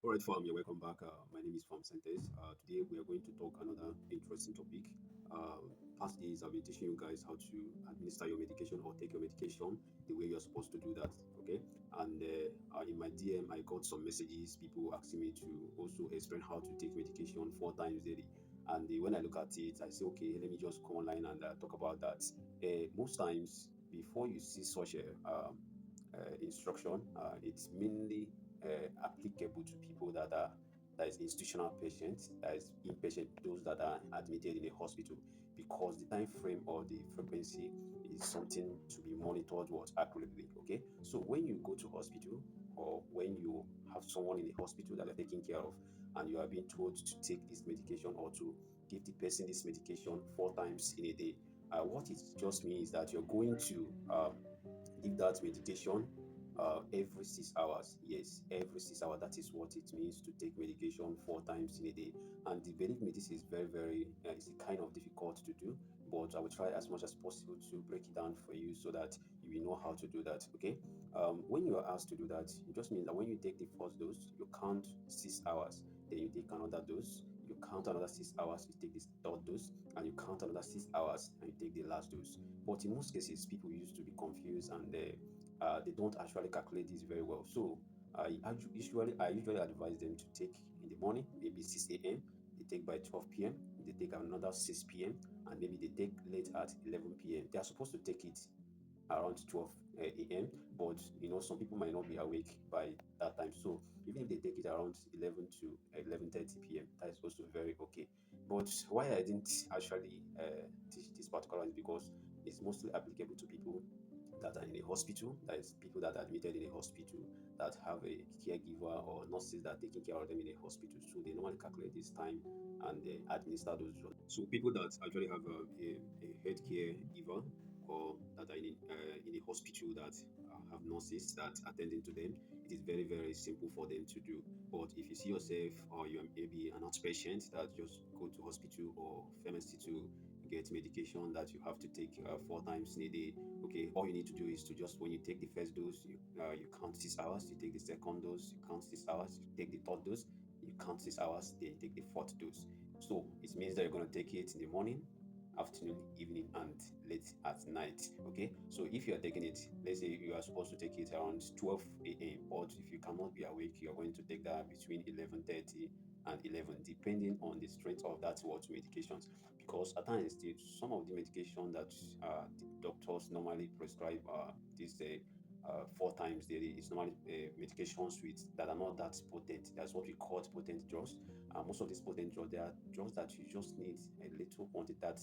All right, fam, you're welcome back. My name is Farm Sentes. Today we are going to talk another interesting topic. Uh, Past days I've been teaching you guys how to administer your medication or take your medication the way you're supposed to do that. Okay, and in my DM I got some messages, people asking me to also explain how to take medication 4 times daily. And when I look at it, I say, okay, let me just come online and talk about that. Most times, before you see such a instruction, it's mainly applicable to people that is institutional patients, that is inpatient, those that are admitted in a hospital, because the time frame or the frequency is something to be monitored what accurately. Okay, so when you go to hospital or when you have someone in a hospital that you're taking care of, and you are being told to take this medication or to give the person this medication 4 times in a day, what it just means is that you're going to give that medication every 6 hours. Yes, every 6 hours. That is what it means to take medication 4 times in a day. And believe me, this is it's kind of difficult to do, but I will try as much as possible to break it down for you so that you will know how to do that. Okay. When you are asked to do that, it just means that when you take the first dose, you count 6 hours, then you take another dose. You count another 6 hours, you take this third dose, and you count another 6 hours, and you take the last dose. But in most cases, people used to be confused and they don't actually calculate this very well. So I usually advise them to take in the morning, maybe 6 a.m. They take by 12 p.m. They take another 6 p.m. and maybe they take late at 11 p.m. They are supposed to take it around 12 a.m. But some people might not be awake by that time. So even if they take it around 11 to 11:30 p.m., that is also very okay. But why I didn't actually teach this particular is because it's mostly applicable to people that are in a hospital, that is people that are admitted in a hospital that have a caregiver or nurses that are taking care of them in a hospital. So they normally calculate this time and they administer those drugs. So people that actually have a healthcare giver or that are in a hospital that have nurses that attending to them, it is very, very simple for them to do. But if you see yourself or you are maybe an outpatient that just go to hospital or pharmacy to get medication that you have to take 4 times in a day. Okay, all you need to do is to just when you take the first dose, you count 6 hours. You take the second dose, you count 6 hours. You take the third dose, you count 6 hours. Then you take the fourth dose. So it means that you're going to take it in the morning, afternoon, evening, and late at night. Okay, so if you are taking it, let's say you are supposed to take it around 12 a.m., but if you cannot be awake, you're going to take that between 11:30 and 11, depending on the strength of that what medications. Because at times, some of the medication that the doctors normally prescribe this 4 times daily is normally medications with that are not that potent. That's what we call potent drugs. Most of these potent drugs, they are drugs that you just need a little quantity that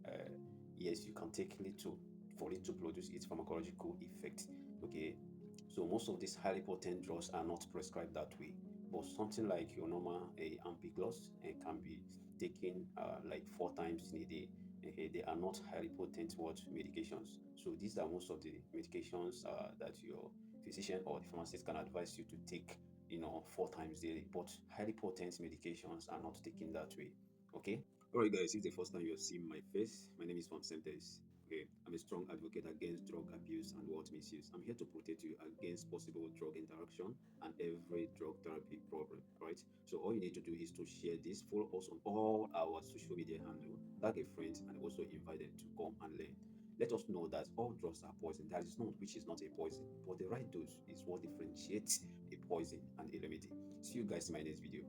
uh, yes, you can take little for it to produce its pharmacological effect. Okay, so most of these highly potent drugs are not prescribed that way. But something like your normal ampiclox can be taken like 4 times in a day. They are not highly potent what medications. So these are most of the medications that your physician or the pharmacist can advise you to take, 4 times daily. But highly potent medications are not taken that way. Okay. All right, guys. If it's the first time you're seeing my face, my name is Farm Sentes. Okay, I'm a strong advocate against drug abuse and word misuse. I'm here to protect you against possible drug interaction and every drug therapy problem. Right. So all you need to do is to share this, follow us on all our social media handle, tag a friend, and also invite them to come and learn. Let us know that all drugs are poison. There is none which is not a poison, but the right dose is what differentiates a poison and a remedy. See you guys in my next video.